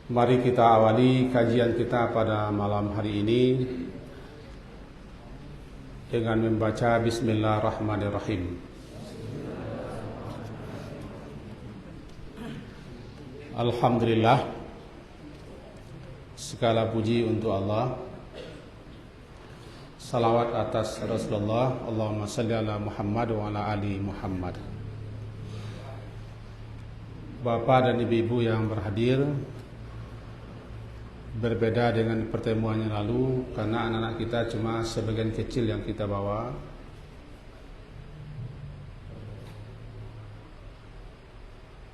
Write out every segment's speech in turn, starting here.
Mari kita awali kajian kita pada malam hari ini dengan membaca Bismillahirrahmanirrahim. Alhamdulillah, segala puji untuk Allah. Salawat atas Rasulullah. Allahumma salli ala Muhammad wa ala ali Muhammad. Bapak dan ibu-ibu yang berhadir, berbeda dengan pertemuan yang lalu karena anak-anak kita cuma sebagian kecil yang kita bawa.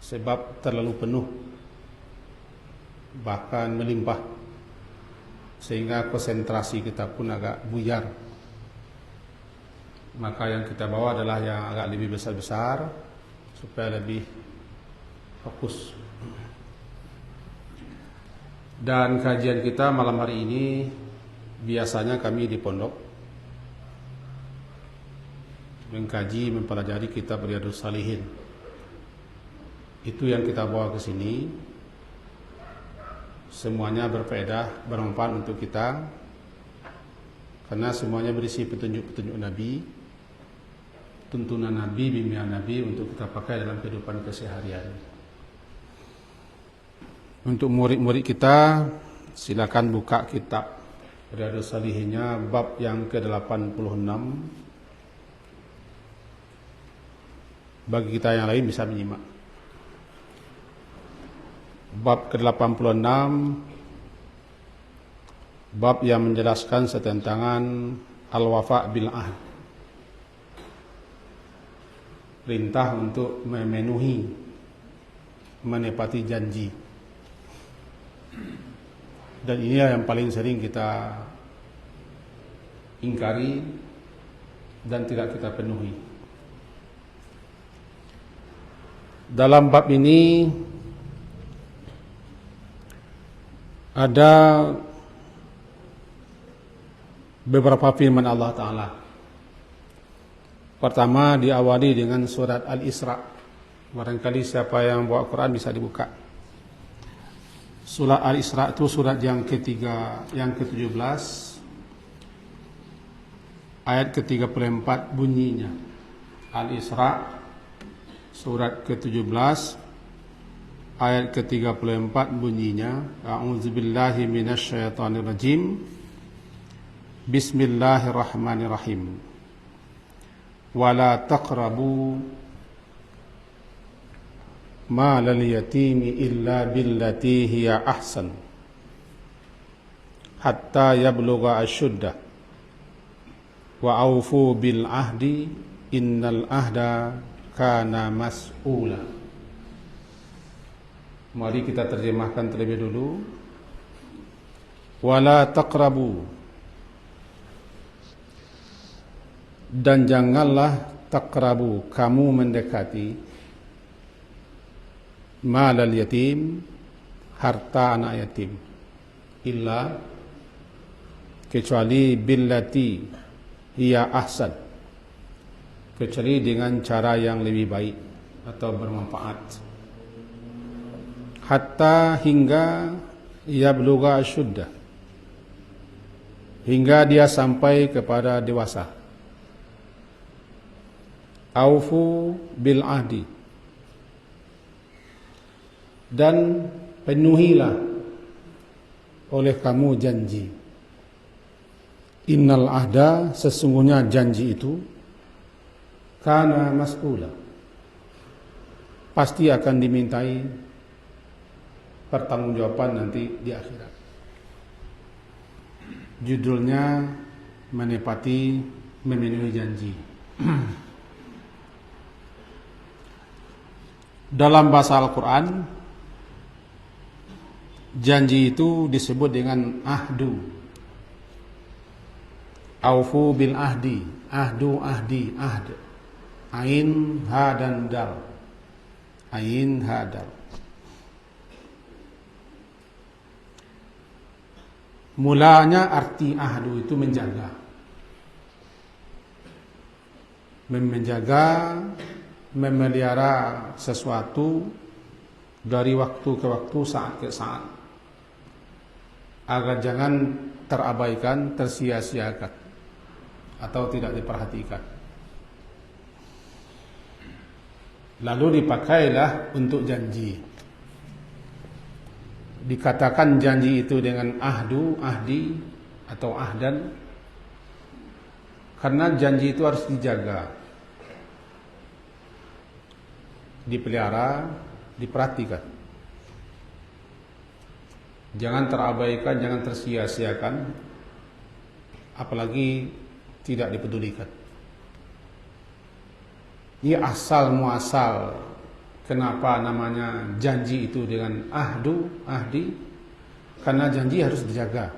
Sebab terlalu penuh, bahkan melimpah, sehingga konsentrasi kita pun agak buyar. Maka yang kita bawa adalah yang agak lebih besar-besar supaya lebih fokus. Dan kajian kita malam hari ini biasanya kami di pondok mengkaji, mempelajari kitab Riyadhus Shalihin. Itu yang kita bawa ke sini. Semuanya berfaedah, bermanfaat untuk kita, karena semuanya berisi petunjuk-petunjuk Nabi, tuntunan Nabi, bimbingan Nabi untuk kita pakai dalam kehidupan keseharian. Untuk murid-murid kita, silakan buka kitab Riyadhus Shalihinnya bab yang ke-86. Bagi kita yang lain bisa menyimak. Bab ke-86, bab yang menjelaskan tentang al-wafa' bil ahd. Perintah untuk memenuhi, menepati janji. Dan ini yang paling sering kita ingkari dan tidak kita penuhi. Dalam bab ini ada beberapa firman Allah Ta'ala. Pertama diawali dengan surat Al-Isra. Barangkali siapa yang bawa Quran bisa dibuka. Surat Al-Isra itu surat yang ketiga, yang ke-17, ayat ke-34 bunyinya. Al-Isra surat ke-17 ayat ke-34 bunyinya, A'udzubillahi minasyaitonirrajim. Bismillahirrahmanirrahim. Wala taqrabu malal yatimi illa billati hiya ahsan hatta yablugha asyuddah wa aufu bil ahdi innal ahda kana mas'ula. Mari kita terjemahkan terlebih dulu. Wala taqrabu, dan janganlah taqrabu, kamu mendekati, malal yatim, harta anak yatim, illa, kecuali billati hiya ahsan, kecuali dengan cara yang lebih baik atau bermanfaat. Hatta, hingga, yablugha asyuddah, hingga dia sampai kepada dewasa. Aufu bil ahdi, dan penuhilah oleh kamu janji. Innal ahda, sesungguhnya janji itu, kana mas'ula, pasti akan dimintai pertanggungjawaban nanti di akhirat. Judulnya menepati, memenuhi janji. Dalam bahasa Al-Quran, janji itu disebut dengan ahdu. Aufu bil ahdi, ahdu, ahdi, ahd. Ain, ha dan dal. Ain, ha, dal. Mulanya arti ahdu itu menjaga. Menjaga, memelihara sesuatu dari waktu ke waktu, saat ke saat. agar jangan terabaikan, tersia-siakan atau tidak diperhatikan. Lalu dipakailah untuk janji. Dikatakan janji itu dengan ahdu, ahdi atau ahdan, karena janji itu harus dijaga, dipelihara, diperhatikan. Jangan terabaikan, jangan tersia-siakan, apalagi tidak dipedulikan. Ini asal muasal kenapa namanya janji itu dengan ahdu, ahdi, karena janji harus dijaga.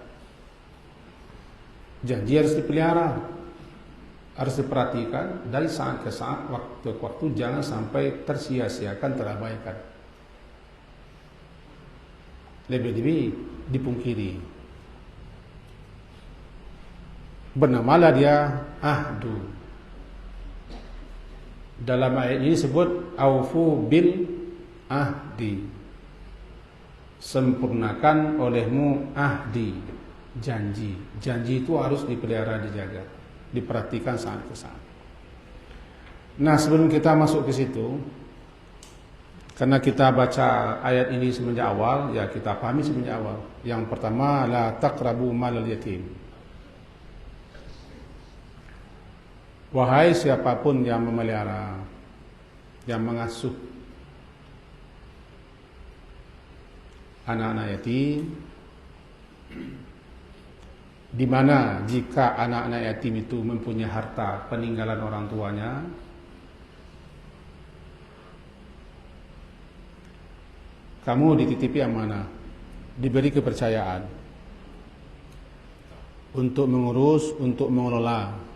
Janji harus dipelihara, harus diperhatikan dari saat ke saat, waktu ke waktu, jangan sampai tersia-siakan, terabaikan. Lebih-lebih dipungkiri. Bernamalah dia ahdu. Dalam ayat ini disebut aufu bil ahdi. Sempurnakan olehmu ahdi, janji. Janji itu harus dipelihara, dijaga, diperhatikan saat ke saat. Nah, sebelum kita masuk ke situ, karena kita baca ayat ini semenjak awal, ya kita pahami semenjak awal. Yang pertama, la taqrabu malal yatim. Wahai siapapun yang memelihara, yang mengasuh anak-anak yatim, di mana jika anak-anak yatim itu mempunyai harta peninggalan orang tuanya, kamu dititipi amanah, diberi kepercayaan untuk mengurus, untuk mengelola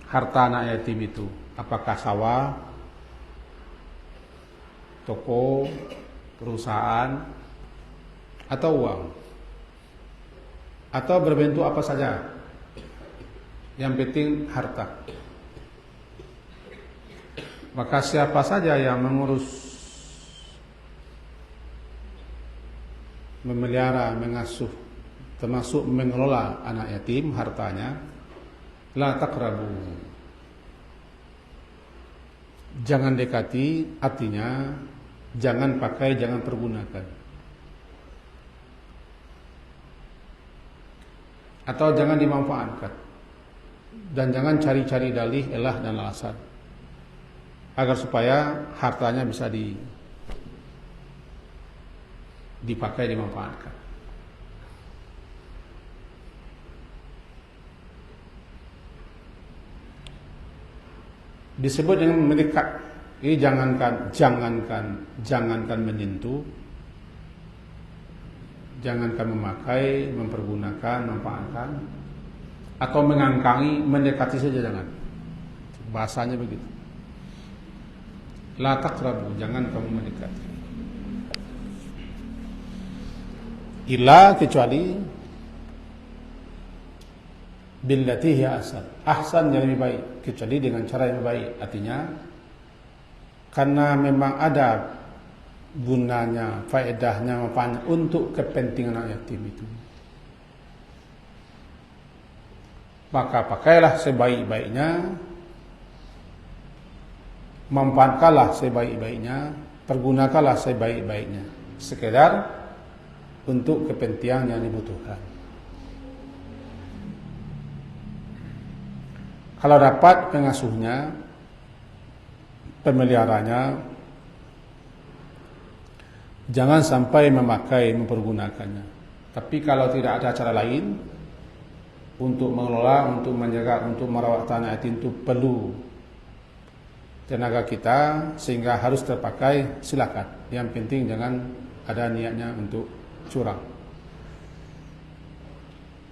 harta anak yatim itu, apakah sawah, toko, perusahaan, atau uang, atau berbentuk apa saja, yang penting harta. Maka siapa saja yang mengurus, memelihara, mengasuh, termasuk mengelola anak yatim, hartanya, la taqrabu, jangan dekati, artinya jangan pakai, jangan pergunakan, atau jangan dimanfaatkan, dan jangan cari-cari dalih, elah dan alasan agar supaya hartanya bisa dipakai, dimanfaatkan. Disebut dengan mendekat. Ini jangankan menyentuh, jangankan memakai, mempergunakan, memanfaatkan, atau mengangkangi, mendekati saja jangan. Bahasanya begitu. La taqrabu, jangan kamu mendekati. Illa, kecuali billati hiya ahsan. Ahsan yang lebih baik, kecuali dengan cara yang baik. Artinya karena memang ada gunanya, faedahnya, manfaatnya untuk kepentingan anak yatim itu, maka pakailah sebaik-baiknya, manfaatkanlah sebaik-baiknya, pergunakanlah sebaik-baiknya, sekedar untuk kepentingan yang dibutuhkan. Kalau dapat pengasuhnya, pemeliharanya, jangan sampai memakai, mempergunakannya. Tapi kalau tidak ada cara lain untuk mengelola, untuk menjaga, untuk merawat anak yatim itu perlu tenaga kita, sehingga harus terpakai, silakan. Yang penting jangan ada niatnya untuk curang,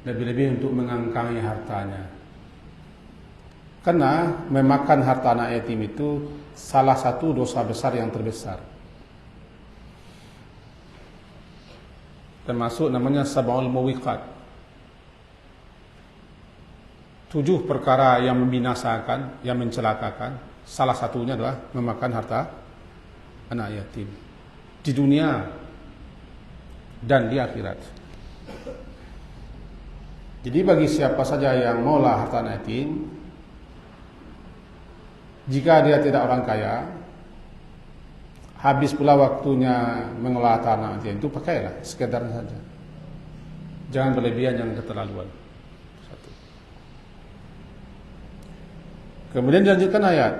lebih-lebih untuk mengangkangi hartanya. Karena memakan harta anak yatim itu salah satu dosa besar yang terbesar, termasuk namanya sab'ul muwiqat, 7 perkara yang membinasakan, yang mencelakakan. Salah satunya adalah memakan harta anak yatim di dunia dan di akhirat. Jadi bagi siapa saja yang mengolah harta anak yatim, jika dia tidak orang kaya, habis pula waktunya mengolah harta anak yatim itu, pakailah sekedar saja. Jangan berlebihan, jangan keterlaluan. Satu. Kemudian dilanjutkan ayat,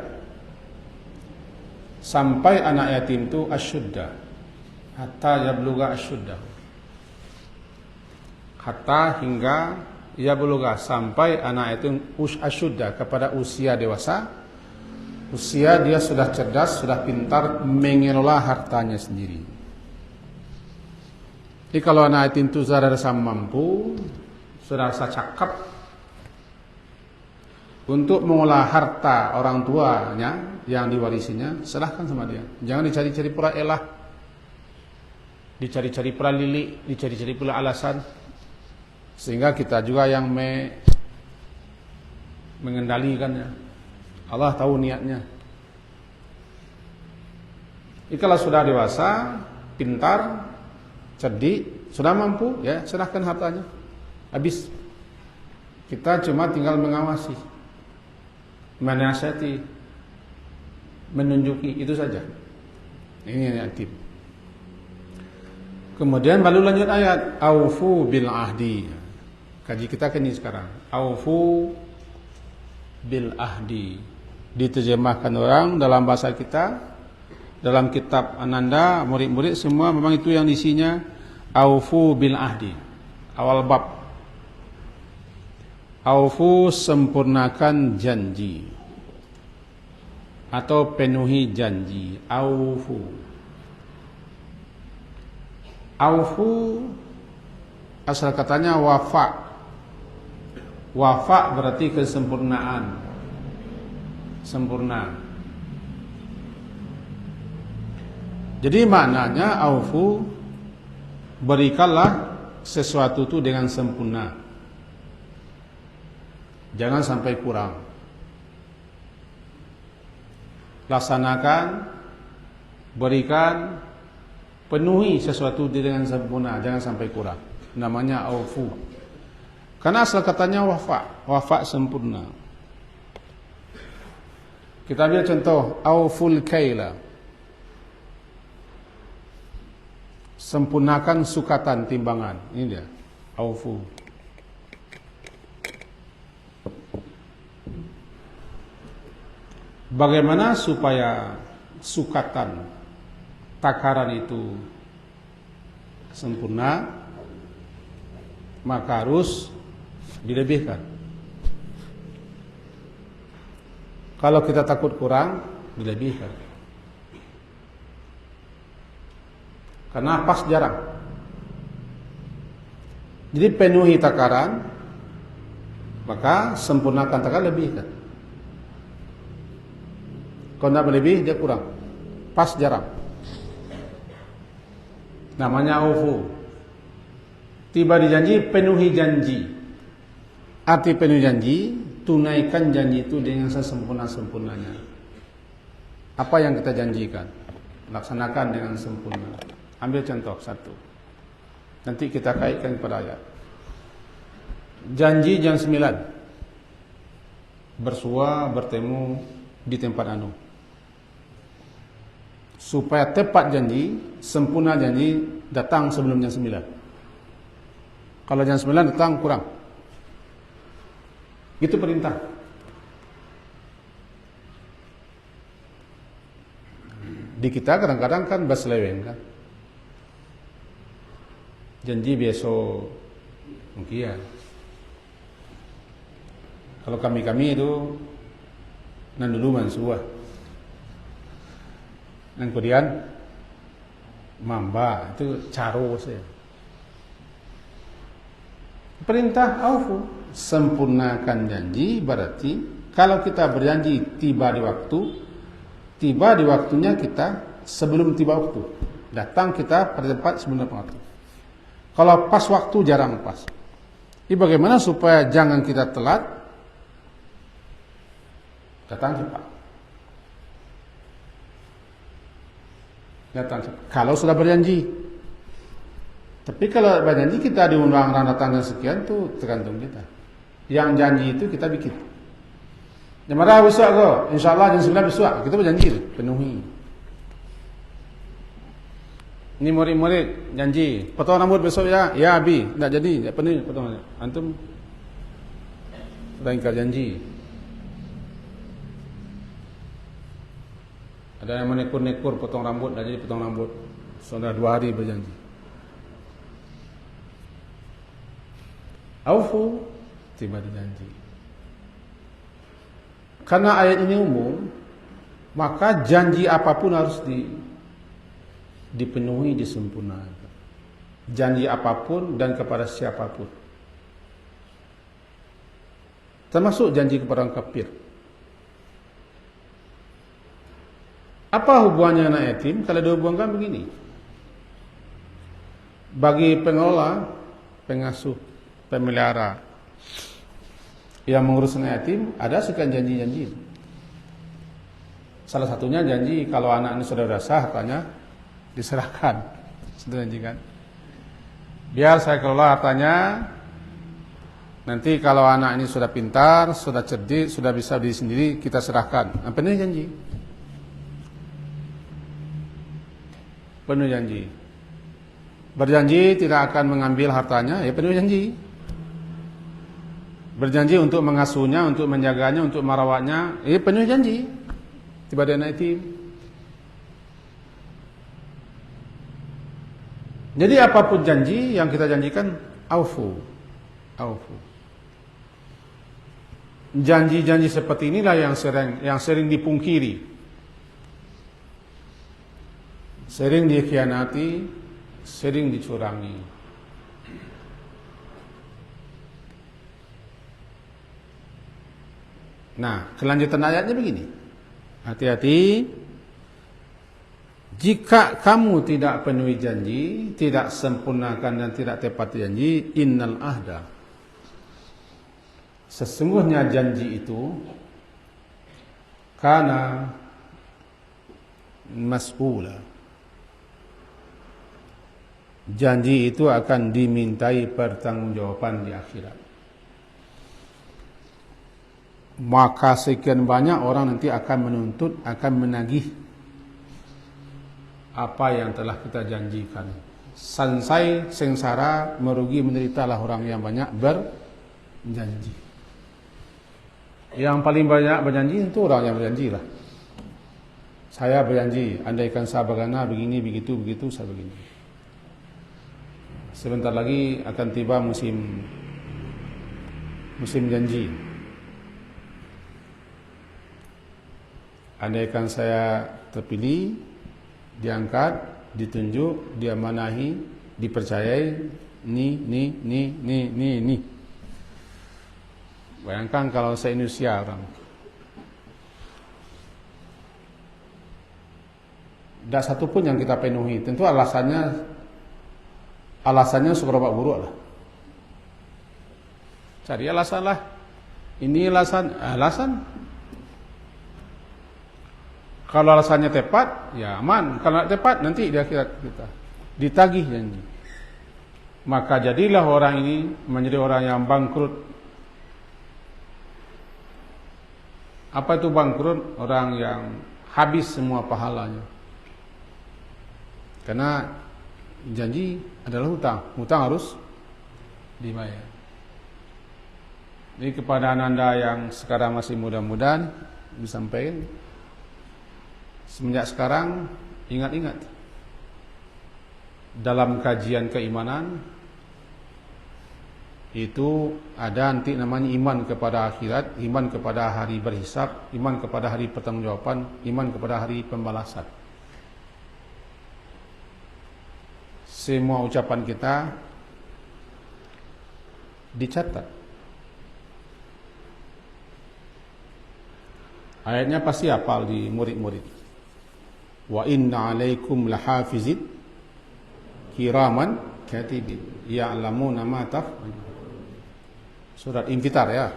sampai anak yatim itu asyuddah, hatta yablugha asyuddah. Hatta hingga yablugha, sampai anak yatim asyuddah, kepada usia dewasa. Usia dia sudah cerdas, sudah pintar mengelola hartanya sendiri. Jadi kalau anak yatim itu sudah rasa mampu, sudah rasa cakap untuk mengolah harta orang tuanya yang diwarisinya, serahkan sama dia. Jangan dicari-cari pula elah, dicari-cari pula lilik, dicari-cari pula alasan, sehingga kita juga yang mengendalikannya. Allah tahu niatnya. Kalau sudah dewasa, pintar, cerdik, sudah mampu, ya serahkan hartanya. Habis. Kita cuma tinggal mengawasi, menasihati, menunjuki, itu saja. Ini yatim. Kemudian baru lanjut ayat, aufu bil ahdi. Kaji kita ini sekarang. Aufu bil ahdi. Diterjemahkan orang dalam bahasa kita, dalam kitab Ananda, murid-murid semua memang itu yang isinya, aufu bil ahdi. Awal bab, aufu, sempurnakan janji atau penuhi janji. Aufu, aufu asal katanya wafa. Wafa berarti kesempurnaan, sempurna. Jadi maknanya aufu, berikanlah sesuatu itu dengan sempurna, jangan sampai kurang. Laksanakan, berikan, penuhi sesuatu dengan sempurna, jangan sampai kurang. Namanya aufu. Karena asal katanya wafa, wafa sempurna. Kita ambil contoh, auful kaila, sempurnakan sukatan timbangan. Ini dia, aufu. Bagaimana supaya sukatan, takaran itu sempurna? Maka harus dilebihkan. Kalau kita takut kurang, dilebihkan. Karena pas jarang. Jadi penuhi takaran, maka sempurnakan takaran, lebihkan. Kalau tidak berlebih, dia kurang. Pas jarang. Namanya aufu. Tiba di janji, penuhi janji. Arti penuhi janji, tunaikan janji itu dengan sesempurna-sempurnanya. Apa yang kita janjikan, laksanakan dengan sempurna. Ambil contoh satu, nanti kita kaitkan kepada ayat. Janji jam 9 bersua bertemu di tempat anu. Supaya tepat janji, sempurna janji, datang sebelum jam 9. Kalau jam 9 datang kurang. Itu perintah. Di kita kadang-kadang kan berseleweng kan. Janji besok mungkin ya. Kalau kami itu nan dulu mansuah. Dan kemudian mamba itu caro saya. Perintah aufu, sempurnakan janji, berarti kalau kita berjanji tiba di waktu, tiba di waktunya kita sebelum tiba waktu. Datang kita pada tempat sebelum waktu. Kalau pas waktu jarang pas. Ini bagaimana supaya jangan kita telat, datang cepat. Datang cepat. Kalau sudah berjanji. Tapi kalau berjanji kita diundang orang datang dan sekian tuh tergantung kita. Yang janji itu kita bikin. Yang mana besok kok, insyaAllah jam 9 besok, kita berjanji penuhi. Ini murid-murid janji, potong rambut besok ya, ya Abi, tak jadi, tak penuhi potong. Antum sudah ingkar janji. Ada yang menekur-nekur potong rambut, tak jadi potong rambut. Sudah 2 hari berjanji. Aufu, tiba dijanji. Karena ayat ini umum, maka janji apapun harus dipenuhi, disempurnakan. Janji apapun dan kepada siapapun. Termasuk janji kepada orang kafir. Apa hubungannya anak yatim? Kalau dihubungkan begini. Bagi pengelola, pengasuh, pemelihara yang mengurus anak yatim, ada sekian janji-janji. Salah satunya janji kalau anak ini sudah sah, hartanya diserahkan. Sudah janjikan. Biar saya kelola hartanya. Nanti kalau anak ini sudah pintar, sudah cerdik, sudah bisa diri sendiri, kita serahkan. Apa ini janji? Penuh janji. Berjanji tidak akan mengambil hartanya, ya penuh janji. Berjanji untuk mengasuhnya, untuk menjaganya, untuk merawatnya, ya penuh janji. Tiba dia anak yatim. Jadi apapun janji yang kita janjikan, aufu. Janji-janji seperti inilah yang sering dipungkiri, sering dikhianati, sering dicurangi. Nah, kelanjutan ayatnya begini. Hati-hati. Jika kamu tidak penuhi janji, tidak sempurnakan dan tidak tepati janji, innal ahda. Sesungguhnya janji itu kana mas'ula. Janji itu akan dimintai pertanggungjawaban di akhirat. Maka sekian banyak orang nanti akan menuntut, akan menagih apa yang telah kita janjikan. Sampai sengsara, merugi, menderitalah orang yang banyak berjanji. Yang paling banyak berjanji itu orang yang berjanji lah. Saya berjanji, andaikan saya bagana begini, begitu, saya begini. Sebentar lagi akan tiba musim janji. Andaikan saya terpilih, diangkat, ditunjuk, diamanahi, dipercayai, ni. Bayangkan kalau saya Indonesia orang. Tak satu pun yang kita penuhi. Tentu alasannya seberapa buruk lah. Cari alasan lah. Ini alasan. Kalau alasannya tepat, ya aman. Kalau tidak tepat, nanti di akhirat kita ditagih janji. Maka jadilah orang ini menjadi orang yang bangkrut. Apa itu bangkrut? Orang yang habis semua pahalanya. Karena janji adalah hutang. Hutang harus dibayar. Jadi kepada Anda yang sekarang masih muda-muda, disampaikan, semenjak sekarang ingat-ingat dalam kajian keimanan itu ada nanti namanya iman kepada akhirat, iman kepada hari berhisab, iman kepada hari pertanggungjawaban, iman kepada hari pembalasan. Semua ucapan kita dicatat. Ayatnya pasti hafal di murid-murid. Wa inna alaikum lahafizin kiraman katibin ya'lamuna ma taf'alun. Surat Infitar ya.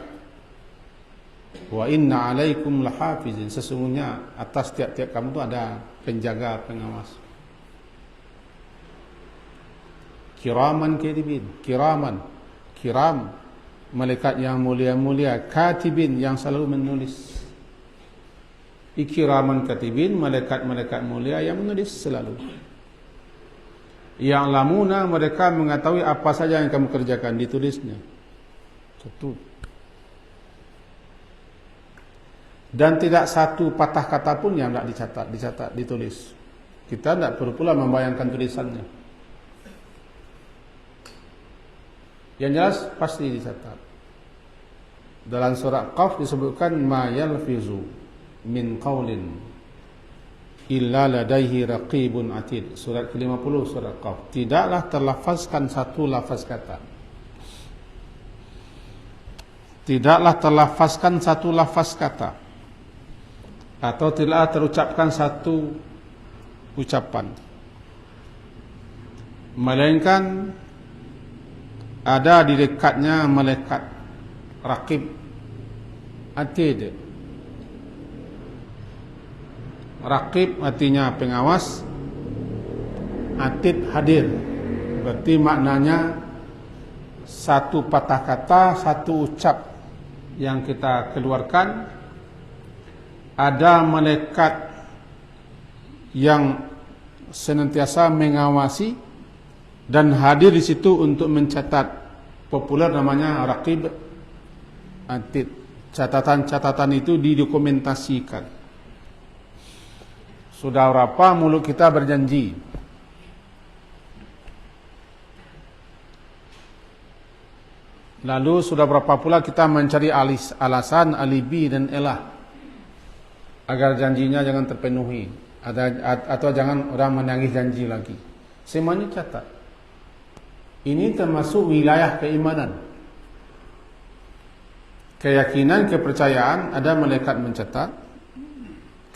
Wa inna alaikum lahafizin. Sesungguhnya atas tiap-tiap kamu itu ada penjaga, pengawas. kiraman katibin, kiraman, kiram, malaikat yang mulia-mulia, katibin yang selalu menulis. Ikiraman katibin, malaikat-malaikat mulia yang menulis selalu. Yang lamuna, mereka mengetahui apa saja yang kamu kerjakan, ditulisnya. Satu. Dan tidak satu patah kata pun yang tidak dicatat, ditulis. Kita tidak perlu pula membayangkan tulisannya. Yang jelas pasti dicatat. Dalam surah Qaf disebutkan ma yalfizu min qaulin illa ladaihi raqibun atid. Surat ke-50 surah Qaf. Tidaklah terlafazkan satu lafaz kata. Tidaklah terlafazkan satu lafaz kata. Atau tidaklah terucapkan satu ucapan. Melainkan ada di dekatnya malaikat raqib atid. Raqib artinya pengawas, atid hadir. Berarti maknanya satu patah kata, satu ucap yang kita keluarkan, ada malaikat yang senantiasa mengawasi dan hadir di situ untuk mencatat. Populer namanya raqib atid. Catatan-catatan itu didokumentasikan. Sudah berapa mulut kita berjanji? Lalu sudah berapa pula kita mencari alasan, alibi dan elah agar janjinya jangan terpenuhi, atau jangan orang menagih janji lagi. Semuanya catat. Ini termasuk wilayah keimanan. Keyakinan, kepercayaan, ada malaikat mencatat.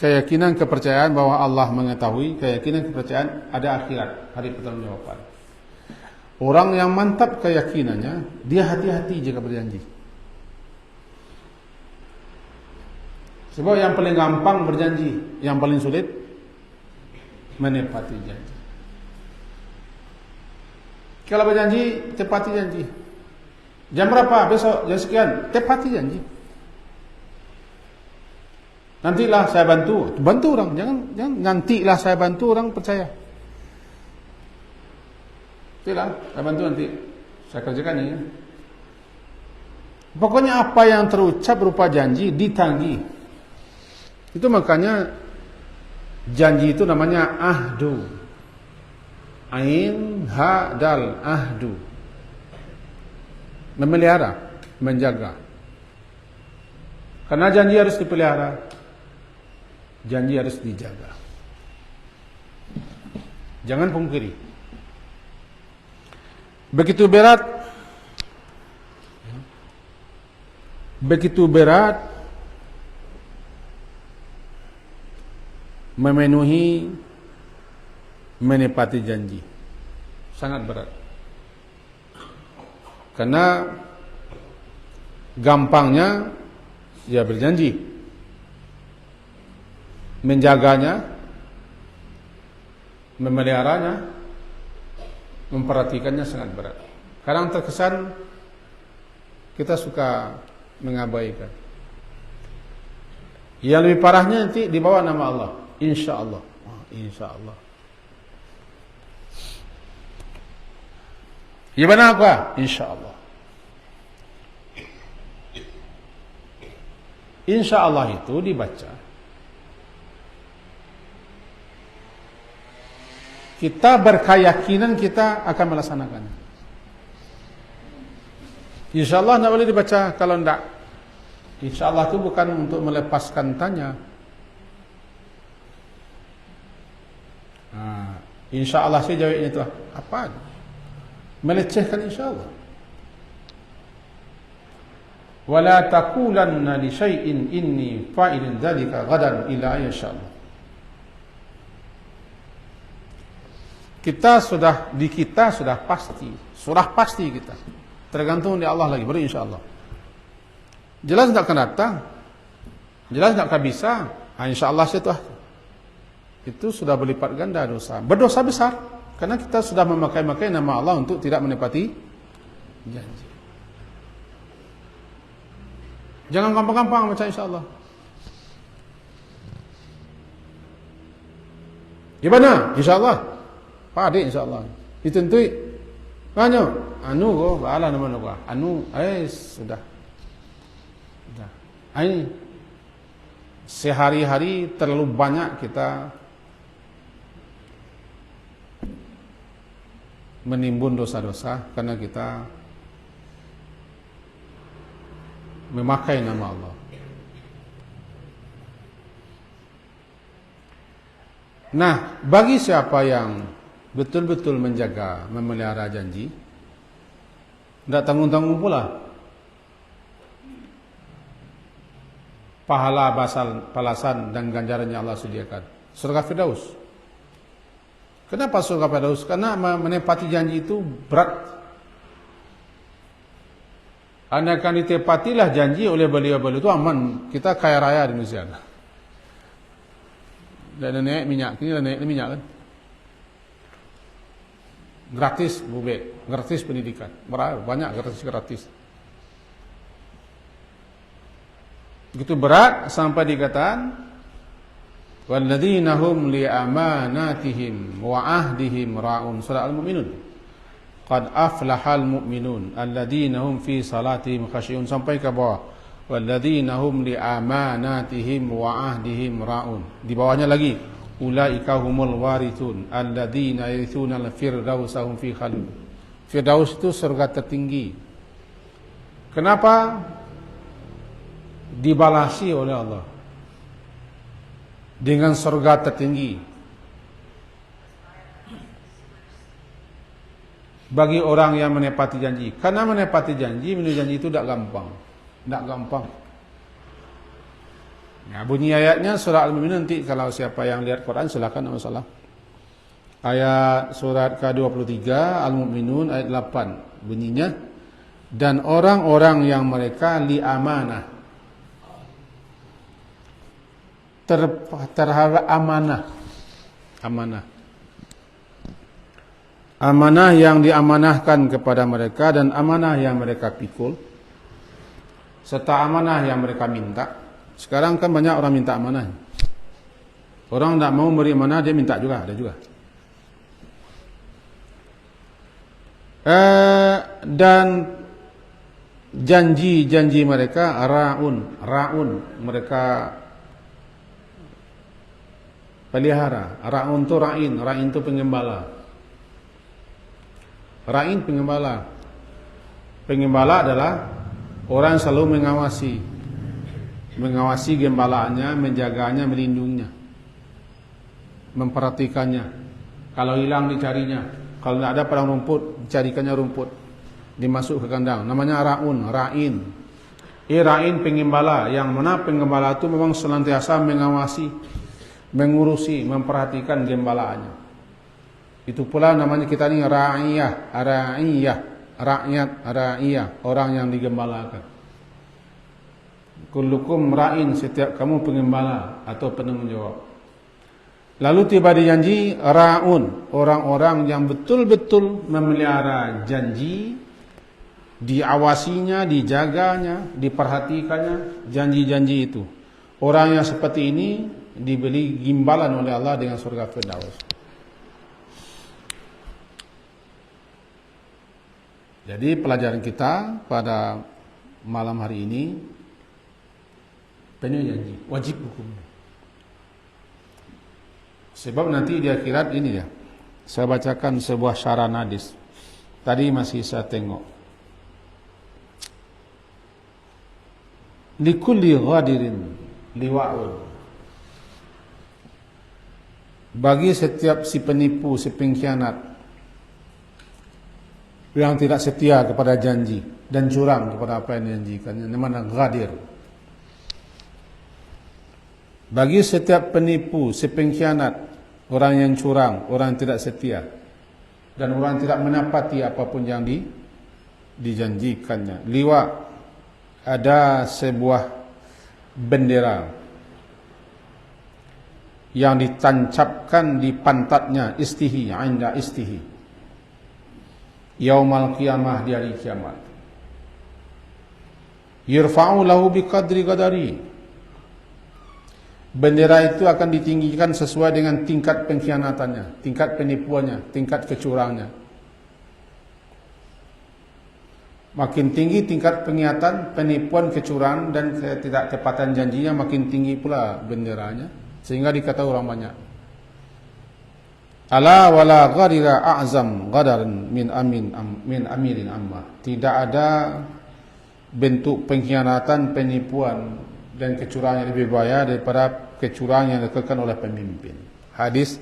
Keyakinan, kepercayaan bahwa Allah mengetahui. Keyakinan, kepercayaan ada akhirat, hari pertanggungjawaban. Orang yang mantap keyakinannya, dia hati-hati jika berjanji. Sebab yang paling gampang berjanji, yang paling sulit menepati janji. Kalau berjanji, tepati janji. Jam berapa? Besok, jam sekian, tepati janji. Nantilah saya bantu. Bantu orang, jangan nantilah saya bantu orang percaya. Nantilah saya bantu nanti. Saya kerjakan ini. Pokoknya apa yang terucap berupa janji ditagih. Itu makanya janji itu namanya ahdu. Ain ha dal ahdu. Memelihara, menjaga. Karena janji harus dipelihara. Janji harus dijaga. Jangan pungkiri. Begitu berat memenuhi, menepati janji. Sangat berat. Karena gampangnya ya berjanji. Menjaganya, memeliharanya, memperhatikannya sangat berat. Kadang terkesan kita suka mengabaikan. Yang lebih parahnya nanti dibawa nama Allah, insya Allah. Insya Allah. Ya benar apa? Insya Allah. Insya Allah itu dibaca. Kita berkeyakinan kita akan melaksanakannya. Insya Allah tidak boleh dibaca kalau tidak. Insya Allah itu bukan untuk melepaskan tanya. Insya Allah saya jawabnya itu apa? Melecehkan insya Allah. Wala taqulanna li syai'in inni fa'ilun dzalika ghadan illa insya Allah. Kita sudah pasti, surah pasti kita. Tergantung di Allah lagi, baru insya Allah. Jelas tidak akan datang, jelas tidak akan bisa. Insya Allah itu sudah berlipat ganda dosa, berdosa besar. Karena kita sudah memakai nama Allah untuk tidak menepati janji. Jangan gampang-gampang baca insya-Allah. Gimana? Insya-Allah. Pade insya-Allah. Ditentui. Banyak. Anu ko, baala naman ako. Anu, sudah. Sudah. Ini sehari-hari terlalu banyak kita menimbun dosa-dosa karena kita memakai nama Allah. Nah, bagi siapa yang betul-betul menjaga, memelihara janji, tidak tanggung-tanggung pula pahala, balasan dan ganjarannya Allah sediakan. Surga Firdaus. Kenapa surga Firdaus? Karena menepati janji itu berat. Andaikan ditepatilah janji oleh beliau-beliau itu aman. Kita kaya raya di Indonesia. Dan naik minyak, ini naik minyak kan? Gratis, bube, gratis pendidikan. Banyak gratis. Begitu berat sampai dikatakan walladzina hum li amanatihim wa ahdihim ra'un. Surah Al-Mu'minun. Qad aflahal mu'minun alladzina hum fi salatihim khashi'un, sampai ke bawah walladzina hum li amanatihim wa ahdihim ra'un. Di bawahnya lagi ulaika humul warithun alladzina yarithuna al-firdausa hum fi khalid. Firdaus itu surga tertinggi. Kenapa dibalasi oleh Allah dengan surga tertinggi? Bagi orang yang menepati janji. Karena menepati janji, menepati janji itu tidak gampang. Tidak gampang. Nah, bunyi ayatnya surah Al-Mu'minun, nanti kalau siapa yang lihat Quran silakan, tidak masalah. Ayat surat ke-23 Al-Mu'minun ayat 8 bunyinya, dan orang-orang yang mereka li amanah, terhadap amanah yang diamanahkan kepada mereka dan amanah yang mereka pikul serta amanah yang mereka minta. Sekarang kan banyak orang minta amanah. Orang tidak mau beri amanah, dia minta juga, ada juga. Dan janji-janji mereka ra'un mereka pelihara. Ra'un itu ra'in itu pengembala. Ra'in pengembala. Pengembala adalah orang yang selalu mengawasi gembalaannya, menjaganya, melindunginya, memperhatikannya. Kalau hilang dicarinya, kalau tidak ada padang rumput dicarikannya rumput, dimasuk ke kandang. Namanya ra'in. Ra'in pengembala, yang mana pengembala itu memang senantiasa mengawasi, mengurusi, memperhatikan gembalaannya. Itu pula namanya kita ini ra'iyah, rakyat, ra'iyah, orang yang digembalakan. Kullukum ra'in, setiap kamu pengembala atau penanggung jawab. Lalu tiba di janji ra'un, orang-orang yang betul-betul memelihara janji, diawasinya, dijaganya, diperhatikannya, janji-janji itu. Orang yang seperti ini diberi gimbalan oleh Allah dengan surga Firdaus. Jadi pelajaran kita pada malam hari ini, penuh janji, wajib hukum. Sebab nanti di akhirat ini ya, saya bacakan sebuah syarah hadis. Tadi masih saya tengok. Likulli ghadirin liwa'un. Bagi setiap si penipu, si pengkhianat yang tidak setia kepada janji dan curang kepada apa yang dijanjikannya, namanya ghadir. Bagi setiap penipu, si pengkhianat, orang yang curang, orang yang tidak setia, dan orang yang tidak menepati apapun yang dijanjikannya. Liwa, ada sebuah bendera yang ditancapkan di pantatnya, istihi, inda istihi, yaumal qiyamah, di hari kiamat. Yurfa'u lahu biqadri qadari, bendera itu akan ditinggikan sesuai dengan tingkat pengkhianatannya, tingkat penipuannya, tingkat kecurangannya. Makin tinggi tingkat pengkhianatan, penipuan, kecurangan dan ketidaktepatan janjinya, makin tinggi pula benderanya, sehingga dikata orang banyak, ala wala gharira a'zam ghadaran min amirin amma. Tidak ada bentuk pengkhianatan, penipuan dan kecurangan yang lebih bahaya daripada kecurangan yang dilakukan oleh pemimpin. Hadis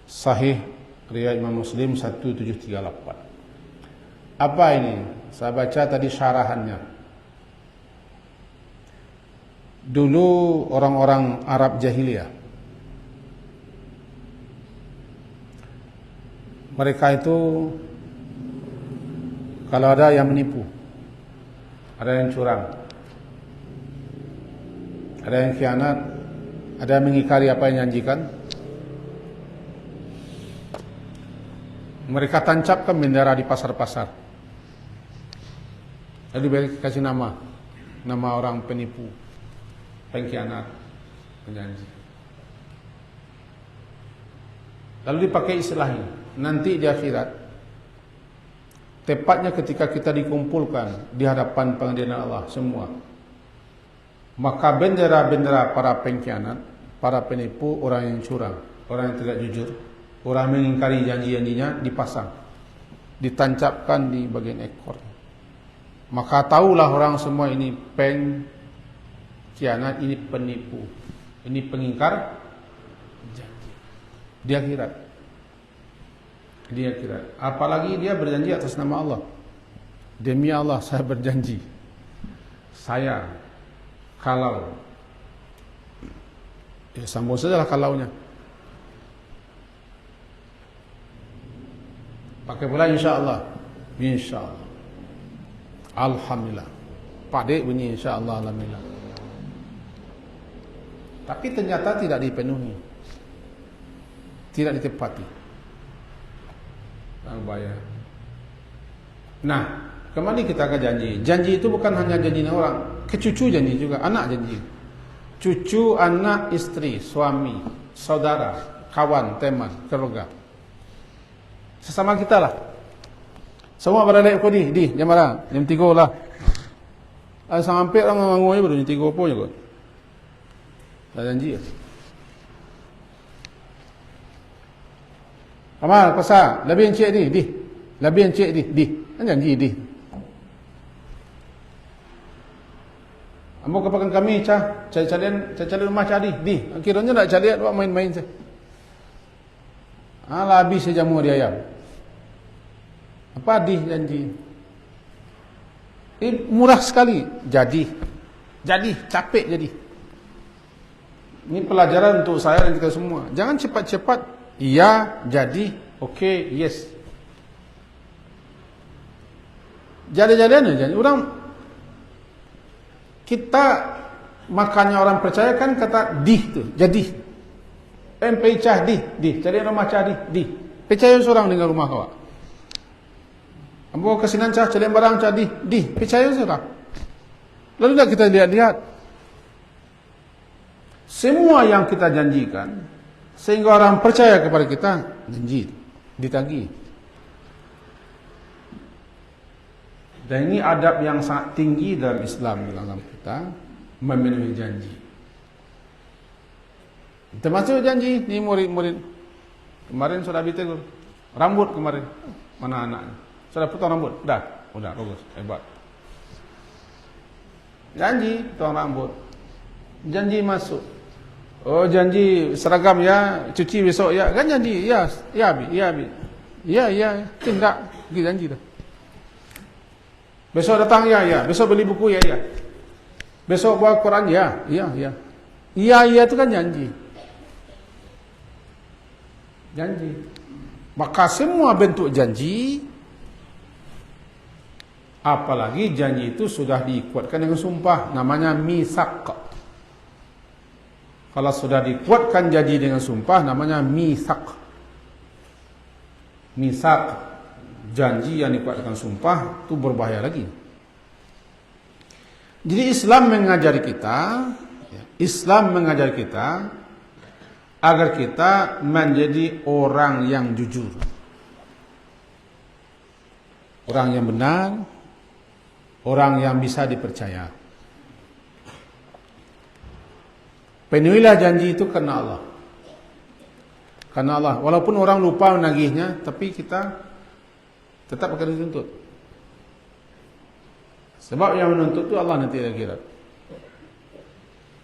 sahih riwayat Imam Muslim 1738. Apa ini? Saya baca tadi syarahannya. Dulu orang-orang Arab jahiliyah, mereka itu kalau ada yang menipu, ada yang curang, ada yang khianat, ada yang mengingkari apa yang janjikan, mereka tancapkan bendera di pasar-pasar. Lalu kasih nama orang penipu, pengkhianat, penjanji. Lalu dipakai istilah ini. Nanti di akhirat, tepatnya ketika kita dikumpulkan di hadapan pengadilan Allah semua, maka bendera-bendera para pengkhianat, para penipu, orang yang curang, orang yang tidak jujur, orang yang mengingkari janji-janjinya dipasang, ditancapkan di bagian ekor. Maka tahulah orang semua ini pengkhianat, ini penipu, ini pengingkar janji. Di akhirat. Di akhirat. Apalagi dia berjanji atas nama Allah. Demi Allah saya berjanji, saya kalau, ya sambung sajalah kalaunya. Pakai pula insyaAllah. InsyaAllah. Alhamdulillah. Pak Dek bunyi insyaAllah, alhamdulillah. Tapi ternyata tidak dipenuhi, tidak ditepati. Bahaya. Nah, kembali kita ke janji. Janji itu bukan hanya janji orang, kecucu janji juga, anak janji. Cucu, anak, istri, suami, saudara, kawan, teman, keluarga. Sesama kita lah. Semua pada naik kau di jam berapa? Jam 3 lah. Sampai orang ngomong baru jam 3 pun juga. Dah janji. Amal pasal lebih encik di. Lebih encik di. Kan janji di. Ambo kepakan kami cari rumah cari di. Akhirnya nak cari buat main-main saja. Lah habis sejamu dia ayam. Apa di janji? Murah sekali. Jadi capek jadi. Ini pelajaran untuk saya dan kita semua. Jangan cepat-cepat. Iya, jadi, okey, yes. Jadi-jadian aja. Orang kita makanya orang percaya kan kata di tu, jadi. Pecah di. Cari rumah cari di. Percaya seorang dengan rumah kau. Ambo kesinan cari barang cari di. Percaya seorang. Lalu dah kita lihat-lihat. Semua yang kita janjikan, sehingga orang percaya kepada kita, janji, ditagih. Dan ini adab yang sangat tinggi dalam Islam, dalam kita memenuhi janji. Termasuk janji, ni murid-murid kemarin sudah ditegur, rambut kemarin, mana anaknya? Sudah potong rambut? Udah bagus, hebat. Janji potong rambut, janji masuk. Oh janji seragam ya, cuci besok ya, kan janji, ya, tidak, pergi janji dah. Besok datang ya, besok beli buku ya, besok bawa Quran ya, itu kan janji. Maka semua bentuk janji, apalagi janji itu sudah dikuatkan dengan sumpah, namanya misak. Kalau sudah dikuatkan janji dengan sumpah, namanya mitsaq. Mitsaq, janji yang dikuatkan sumpah, itu berbahaya lagi. Jadi Islam mengajari kita agar kita menjadi orang yang jujur, orang yang benar, orang yang bisa dipercaya. Penuhilah janji itu karena Allah. Karena Allah, walaupun orang lupa menagihnya, tapi kita tetap akan dituntut. Sebab yang menuntut itu Allah nanti akhirat.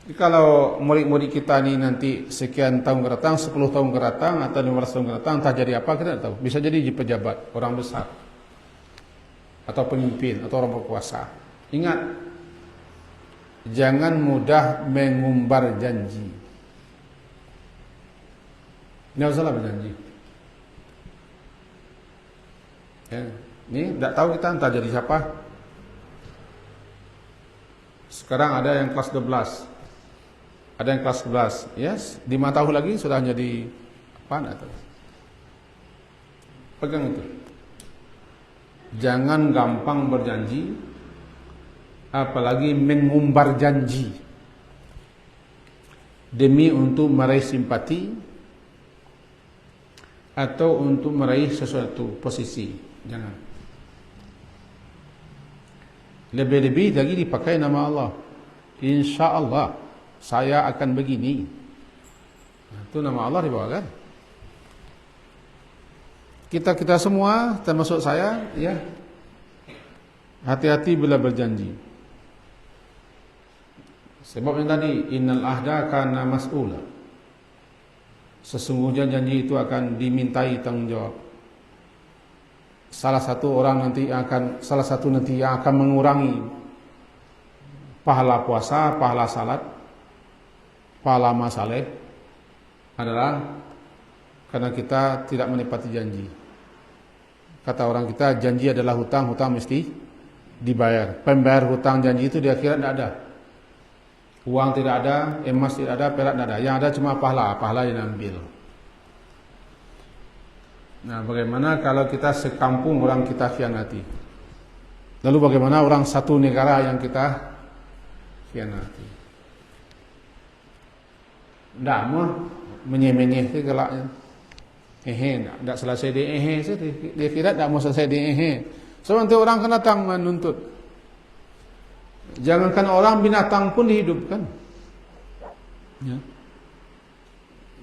Jadi kalau murid-murid kita ni nanti sekian tahun ke datang, 10 tahun ke datang atau 15 tahun ke datang, entah jadi apa kita tidak tahu. Bisa jadi pejabat, orang besar, atau pemimpin, atau orang berkuasa. Ingat, jangan mudah mengumbar janji. Tidak usahlah berjanji. Ya, ini tidak tahu kita entah jadi siapa. Sekarang ada yang kelas 12, ada yang kelas 11, yes, 5 tahun lagi sudah jadi apa? Tidak tahu. Pegang itu. Jangan gampang berjanji, apalagi mengumbar janji demi untuk meraih simpati atau untuk meraih sesuatu posisi. Jangan. Lebih-lebih lagi dipakai nama Allah. Insya Allah saya akan begini. Itu nama Allah dibawakan. Kita semua termasuk saya, ya, hati-hati bila berjanji. Sebab yang tadi, innal ahda kana mas'ula. Sesungguhnya janji itu akan dimintai tanggung jawab. Salah satu nanti yang akan mengurangi pahala puasa, pahala salat, pahala amal saleh adalah karena kita tidak menepati janji. Kata orang kita, janji adalah hutang, hutang mesti dibayar. Pembayar hutang janji itu di akhirat tidak ada. Uang tidak ada, emas tidak ada, perak tidak ada. Yang ada cuma pahala yang ambil. Nah, bagaimana kalau kita sekampung orang kita khianati? Lalu bagaimana orang satu negara yang kita khianati? Tidak mau menyemeh sih gelaknya. Tidak selesai di sih. Dia kira tidak mau selesai di So nanti orang akan datang menuntut. Jangankan orang, binatang pun dihidupkan. Ya.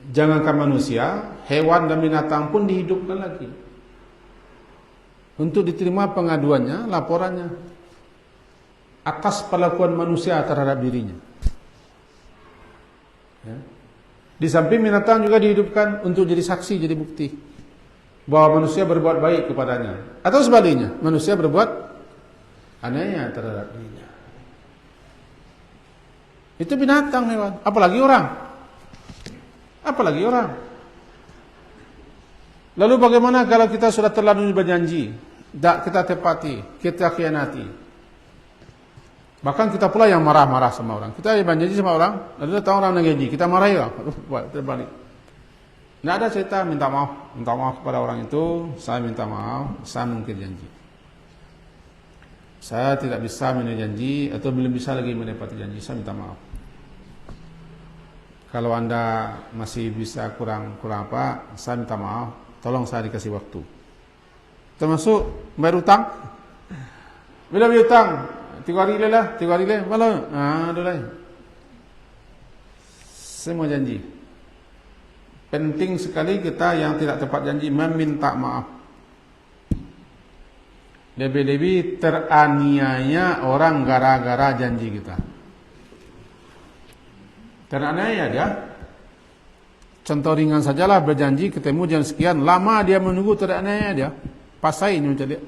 Jangankan manusia, hewan dan binatang pun dihidupkan lagi. Untuk diterima pengaduannya, laporannya atas perlakuan manusia terhadap dirinya. Ya. Di samping binatang juga dihidupkan untuk jadi saksi, jadi bukti bahwa manusia berbuat baik kepadanya. Atau sebaliknya, manusia berbuat anehnya terhadap dirinya. Itu binatang, hewan, apalagi orang. Apalagi orang. Lalu bagaimana kalau kita sudah terlanjur berjanji, tidak kita tepati, kita khianati? Bahkan kita pula yang marah-marah sama orang. Kita berjanji sama orang, lalu datang orang yang janji, kita marahi lah, terbalik. Tidak ada cerita minta maaf kepada orang itu. Saya minta maaf, saya mungkir janji. Saya tidak bisa menepati janji atau belum bisa lagi menepati janji. Saya minta maaf. Kalau Anda masih bisa kurang apa, saya minta maaf, tolong saya dikasih waktu. Termasuk bayar utang. Bila bayar utang, 3 hari lah, malah, adalah. Semua janji. Penting sekali kita yang tidak tepat janji meminta maaf. Lebih-lebih teraniaya orang gara-gara janji kita. Teraniaya dia. Contoh ringan sajalah, berjanji ketemu jam sekian, lama dia menunggu, teraniaya dia. Pasai ni macam dia.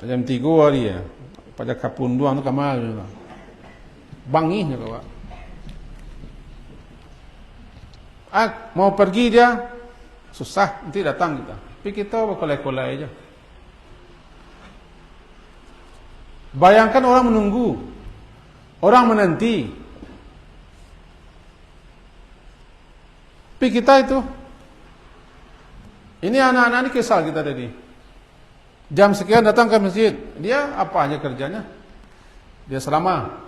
Jam 3 hari ya. Pada kapunduan tu kamal. Bangih dia kawan. Mau pergi dia, susah, nanti datang kita. Tapi kita berkolai-kolai aja. Bayangkan orang menunggu, orang menanti. Tapi kita itu, ini anak-anak ini kesal kita tadi. Jam sekian datang ke masjid, dia apa aja kerjanya? Dia selama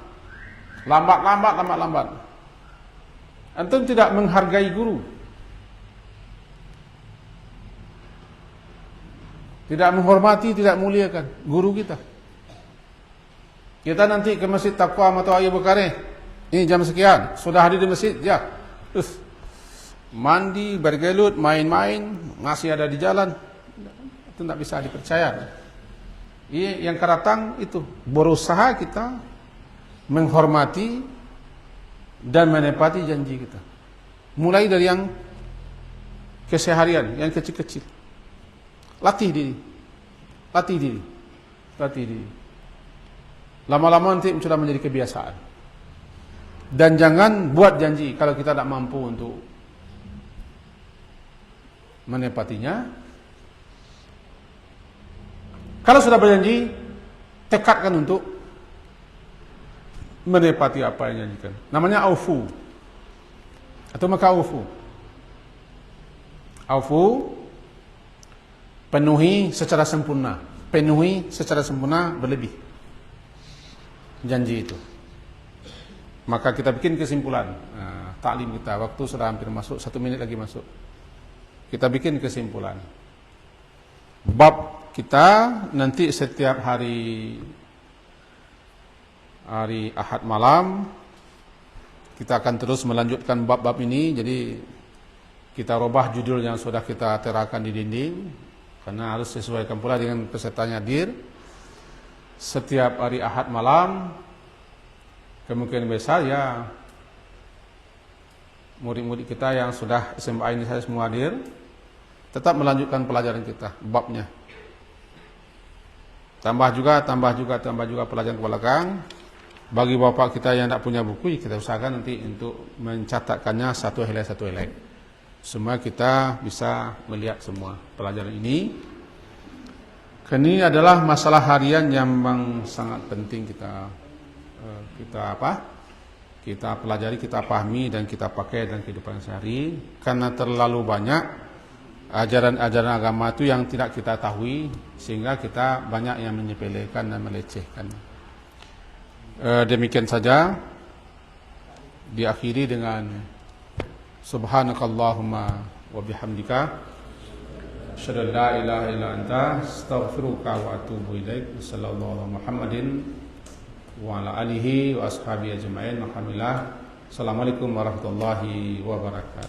lambat. Antum tidak menghargai guru, tidak menghormati, tidak muliakan guru kita. Kita nanti ke masjid Taqwa atau Ayu Bukhari, ini jam sekian, sudah hadir di masjid, ya, mandi, bergelut, main-main, masih ada di jalan, itu tidak bisa dipercaya. Yang keratang itu berusaha kita menghormati dan menepati janji kita. Mulai dari yang keseharian, yang kecil-kecil. Latih diri. Lama-lama nanti sudah menjadi kebiasaan. Dan jangan buat janji kalau kita tidak mampu untuk menepatinya. Kalau sudah berjanji, tekadkan untuk menepati apa yang janjikan. Namanya aufu. Atau maka aufu. Aufu, penuhi secara sempurna. Penuhi secara sempurna berlebih janji itu. Maka kita bikin kesimpulan. Taklim kita, waktu sudah hampir masuk, 1 menit lagi masuk. Kita bikin kesimpulan. Bab kita nanti setiap hari Ahad malam kita akan terus melanjutkan bab-bab ini. Jadi kita robah judul yang sudah kita terakan di dinding, karena harus sesuaikan pula dengan pesertanya hadir. Setiap hari Ahad malam, kemungkinan besar ya murid-murid kita yang sudah SMA ini saya semua hadir, tetap melanjutkan pelajaran kita, babnya. Tambah juga pelajaran ke belakang. Bagi bapak kita yang tidak punya buku, kita usahakan nanti untuk mencatatkannya satu helai. Semua kita bisa melihat semua pelajaran ini. Karena ini adalah masalah harian yang memang sangat penting kita pelajari, kita pahami dan kita pakai dalam kehidupan sehari. Karena terlalu banyak ajaran-ajaran agama itu yang tidak kita tahui, sehingga kita banyak yang menyepelekan dan melecehkan. Demikian saja, diakhiri dengan subhanakallahumma wa bihamdika asyhadu an la ilaha illa anta astaghfiruka wa atubu ilaik. Sallallahu alaihi Muhammadin wa ala alihi wa ashabihi ajma'in. Alhamdulillah. Assalamualaikum warahmatullahi wabarakatuh.